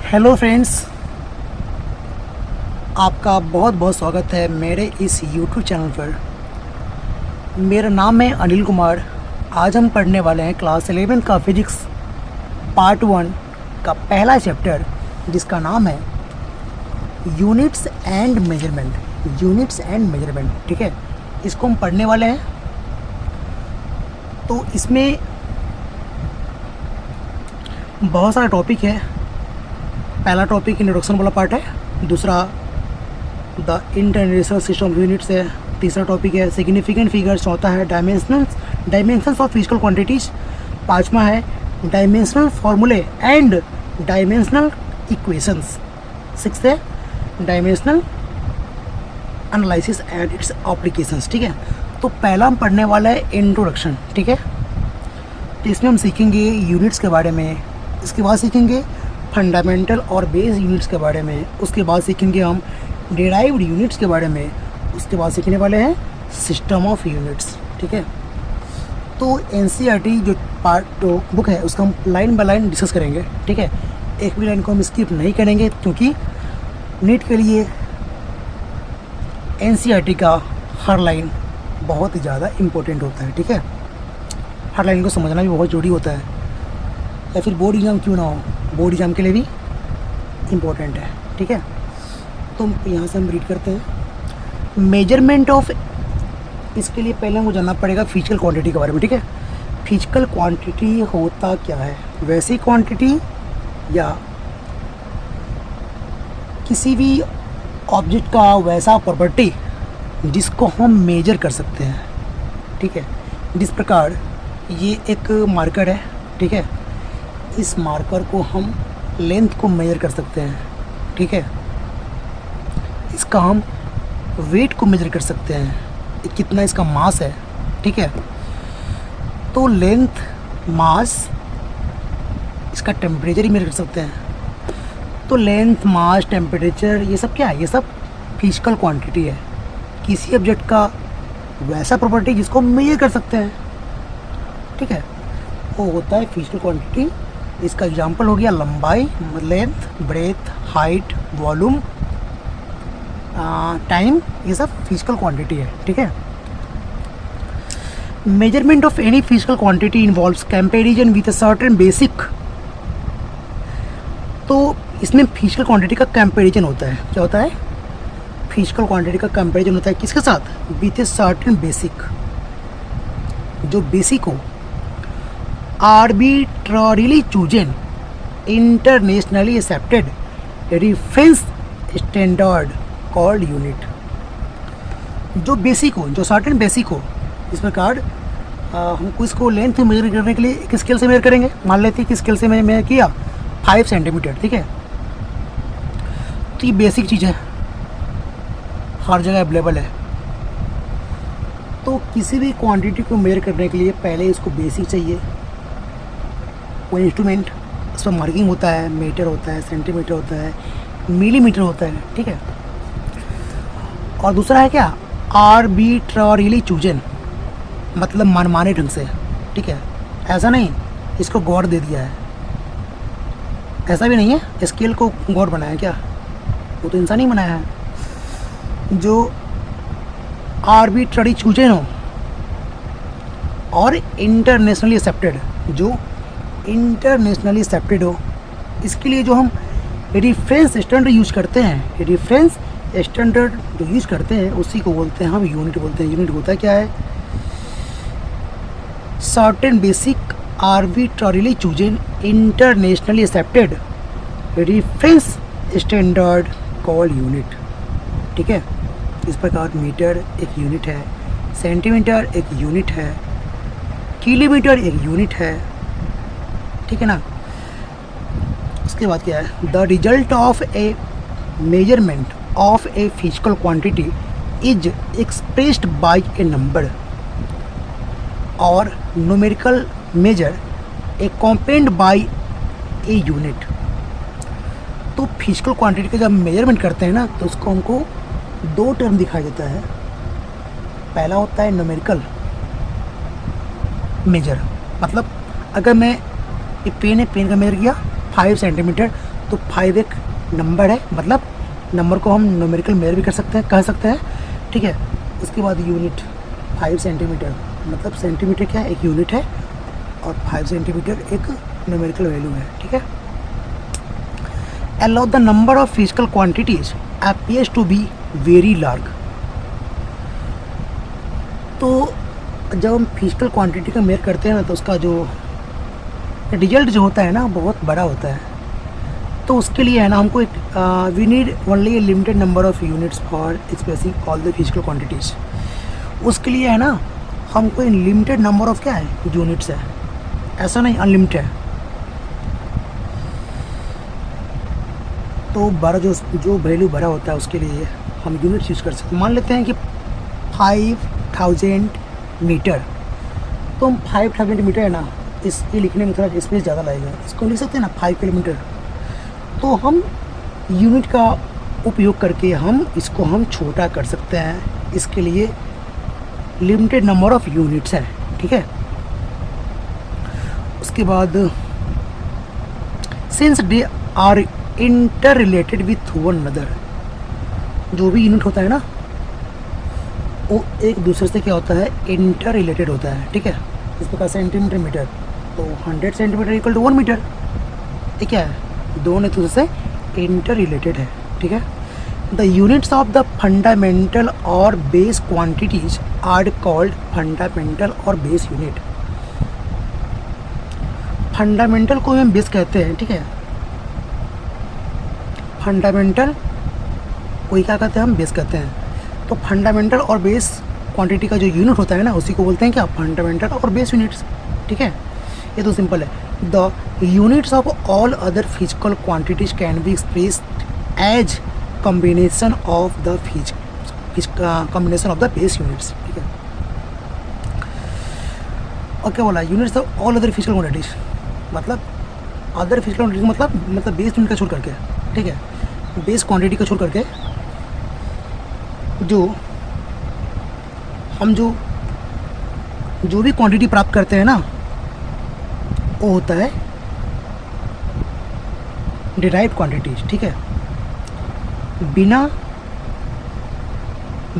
Hello friends, आपका बहुत बहुत स्वागत है मेरे इस यूट्यूब चैनल पर। मेरा नाम है अनिल कुमार। आज हम पढ़ने वाले हैं क्लास 11 का फिजिक्स पार्ट 1 का पहला चैप्टर, जिसका नाम है units and measurement. Units and measurement, ठीक है, इसको हम पढ़ने वाले हैं। तो इसमें बहुत सारा टॉपिक है। पहला टॉपिक इंट्रोडक्शन वाला पार्ट है, दूसरा the international system of units है, तीसरा टॉपिक है सिग्निफिकेंट फिगर्स, चौथा है डायमेंशंस ऑफ फिजिकल क्वांटिटीज़, पांचवा है डायमेंशनल फार्मूले एंड डायमेंशनल इक्वेशंस, सिक्स है dimensional analysis and it's applications. ठीक है, तो पहला हम पढ़ने वाला है इंट्रोडक्शन। ठीक है, तो इसमें हम सीखेंगे यूनिट्स के बारे में, इसके बाद सीखेंगे फंडामेंटल और बेस यूनिट्स के बारे में, उसके बाद सीखेंगे हम डिराइव्ड यूनिट्स के बारे में, उसके बाद सीखने वाले हैं सिस्टम ऑफ यूनिट्स। ठीक है, तो एनसीईआरटी जो पार्ट बुक है उसका हम लाइन बाय लाइन डिस्कस करेंगे। ठीक है, एक भी लाइन को हम स्किप नहीं करेंगे, क्योंकि नीट के लिए एनसीईआरटी का हर लाइन बहुत ही ज़्यादा इम्पोर्टेंट होता है। ठीक है, हर लाइन को समझना भी बहुत ज़रूरी होता है, या फिर बोर्ड एग्ज़ाम क्यों ना हो, बोर्ड एग्ज़ाम के लिए भी इम्पोर्टेंट है। ठीक है, तो यहाँ से हम रीड करते हैं मेजरमेंट ऑफ। इसके लिए पहले हमको जानना पड़ेगा फिजिकल क्वांटिटी के बारे में। ठीक है, फिजिकल क्वांटिटी होता क्या है? वैसी क्वांटिटी या किसी भी ऑब्जेक्ट का वैसा प्रॉपर्टी जिसको हम मेजर कर सकते हैं। ठीक है, जिस प्रकार ये एक मार्कर है। ठीक है, इस मार्कर को हम लेंथ को मेजर कर सकते हैं। ठीक है, इसका हम वेट को मेजर कर सकते हैं, कितना इसका मास है। ठीक है, तो लेंथ, मास, इसका टेम्परेचर ही मेजर कर सकते हैं। तो लेंथ, मास, टेम्परेचर, ये सब क्या है? ये सब फिजिकल क्वांटिटी है, किसी ऑब्जेक्ट का वैसा प्रॉपर्टी जिसको हम मेजर कर सकते हैं। ठीक है, वो होता है फिजिकल क्वांटिटी। इसका एग्जांपल हो गया लंबाई, length, breadth, height, volume, time, ये सब फिजिकल क्वांटिटी है। ठीक है, measurement of any physical quantity involves comparison with a certain basic. तो इसमें फिजिकल क्वांटिटी का कंपैरिजन होता है। क्या होता है? फिजिकल क्वांटिटी का कंपैरिजन होता है किसके साथ? With a certain basic. जो बेसिक हो, arbitrarily chosen, internationally accepted reference standard called unit। जो बेसिक हो, जो सर्टेन बेसिक हो, इस प्रकार हमको इसको लेंथ मेजर करने के लिए एक स्केल से मेजर करेंगे। मान लेते हैं कि स्केल से मैंने किया 5 सेंटीमीटर। ठीक है, तो ये बेसिक चीज़ है, हर जगह अवेलेबल है। तो किसी भी क्वांटिटी को मेजर करने के लिए पहले इसको बेसिक चाहिए। कोई इंस्ट्रूमेंट, उस पर मार्किंग होता है, मीटर होता है, सेंटीमीटर होता है, मिलीमीटर होता है। ठीक है, और दूसरा है क्या? आर्बिट्ररीली चूजन, मतलब मनमाने ढंग से। ठीक है, ऐसा नहीं इसको गॉड दे दिया है, ऐसा भी नहीं है स्केल को गॉड बनाया क्या, वो तो इंसान ही बनाया है। जो आर्बिट्ररी चूजन हो और इंटरनेशनली एक्सेप्टेड, जो इंटरनेशनली एक्सेप्टेड हो, इसके लिए जो हम रेफरेंस स्टैंडर्ड यूज करते हैं, रेफरेंस स्टैंडर्ड जो यूज करते हैं उसी को बोलते हैं हम यूनिट बोलते हैं। यूनिट होता क्या है? Certain basic arbitrarily chosen internationally accepted reference standard called unit. ठीक है, इस प्रकार मीटर एक यूनिट है, सेंटीमीटर एक यूनिट है, किलोमीटर एक यूनिट है। ठीक है ना। उसके बाद क्या है? The result of A measurement of a physical quantity is expressed by A number और numerical major accompanied bye a unit. तो फिजिकल क्वांटिटी का जब मेजरमेंट करते हैं ना, तो उसको हमको दो टर्म दिखाई देता है। पहला होता है न्यूमेरिकल मेजर, मतलब अगर मैं एक पेन है, पेन का मेजर किया 5 सेंटीमीटर, तो 5 एक नंबर है, मतलब नंबर को हम न्यूमेरिकल मेजर भी कर सकते हैं, कह सकते हैं, ठीक है। उसके बाद यूनिट 5 सेंटीमीटर, मतलब सेंटीमीटर क्या है, एक यूनिट है, और 5 सेंटीमीटर एक न्यूमेरिकल वैल्यू है, ठीक है। Allow the number of physical quantities appears to be very large. तो जब हम फिजिकल क्वांटिटी का मेजर करते हैं ना, तो उसका जो रिजल्ट जो होता है ना बहुत बड़ा होता है। तो उसके लिए है ना हमको एक we need only a limited number of units for expressing all the physical quantities. उसके लिए है ना हमको लिमिटेड नंबर ऑफ क्या है, यूनिट्स है, ऐसा नहीं अनलिमिटेड है। तो बड़ा जो वैल्यू बड़ा होता है उसके लिए हम यूनिट्स यूज़ कर सकते हैं। मान लेते हैं कि 5000 मीटर, तो हम 5000 मीटर है ना, ये लिखने में थोड़ा स्पेस ज़्यादा लगेगा, इसको लिख सकते हैं ना 5 किलोमीटर। तो हम यूनिट का उपयोग करके हम इसको हम छोटा कर सकते हैं। इसके लिए लिमिटेड नंबर ऑफ यूनिट्स है, ठीक है। उसके बाद since they are interrelated with one another, जो भी यूनिट होता है ना वो एक दूसरे से क्या होता है, इंटर रिलेटेड होता है, ठीक है। इस प्रकार सेंटीमीटर मीटर, तो 100 सेंटीमीटर इक्वल टू 1 मीटर, ये क्या है, दोनों एक दूसरे से इंटर रिलेटेड है, ठीक है। The units of the fundamental or base quantities are called fundamental or base unit. Fundamental को हम बेस कहते हैं, ठीक है। फंडामेंटल कोई क्या कहते हैं, हम बेस कहते हैं। तो फंडामेंटल और बेस क्वांटिटी का जो यूनिट होता है ना उसी को बोलते हैं क्या, फंडामेंटल और बेस यूनिट्स, ठीक है। ये तो सिंपल है। The units of all other physical quantities can be expressed as combination of the combination of the base units, ठीक है। और क्या बोला, units of all other physical quantities, मतलब अदर फिजिकल क्वांटिटीज मतलब बेस यूनिट का छोड़ करके, ठीक है, बेस क्वांटिटी का छोड़ करके हम जो भी क्वांटिटी प्राप्त करते हैं ना वो होता है डिराइव्ड क्वांटिटीज, ठीक है। बिना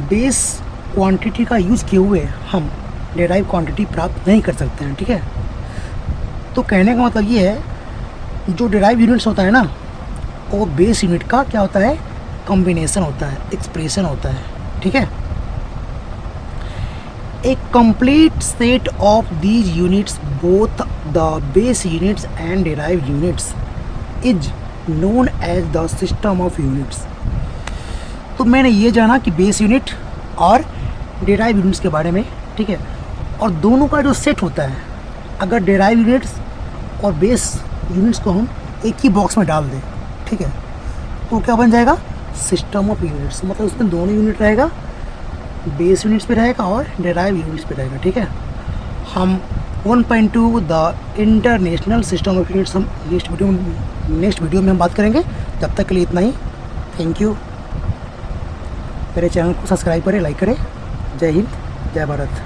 बेस क्वांटिटी का यूज़ किए हुए हम डिराइव क्वांटिटी प्राप्त नहीं कर सकते हैं, ठीक है। तो कहने का मतलब ये है जो डिराइव यूनिट्स होता है ना वो बेस यूनिट का क्या होता है, कॉम्बिनेशन होता है, एक्सप्रेशन होता है, ठीक है। A complete set of these units, both the base units and derived units, is known as the system of units. तो मैंने ये जाना कि बेस यूनिट और डेराइव यूनिट्स के बारे में, ठीक है। और दोनों का जो सेट होता है, अगर डेराइव यूनिट्स और बेस यूनिट्स को हम एक ही बॉक्स में डाल दें, ठीक है, तो क्या बन जाएगा, सिस्टम ऑफ यूनिट्स। मतलब उसमें दोनों यूनिट रहेगा, बेस यूनिट्स पे रहेगा और डेराइव यूनिट्स पे रहेगा, ठीक है। हम 1.2 the international system of units हम नेक्स्ट वीडियो में हम बात करेंगे। तब तक के लिए इतना ही, थैंक यू। मेरे चैनल को सब्सक्राइब करें, लाइक करें। जय हिंद, जय भारत।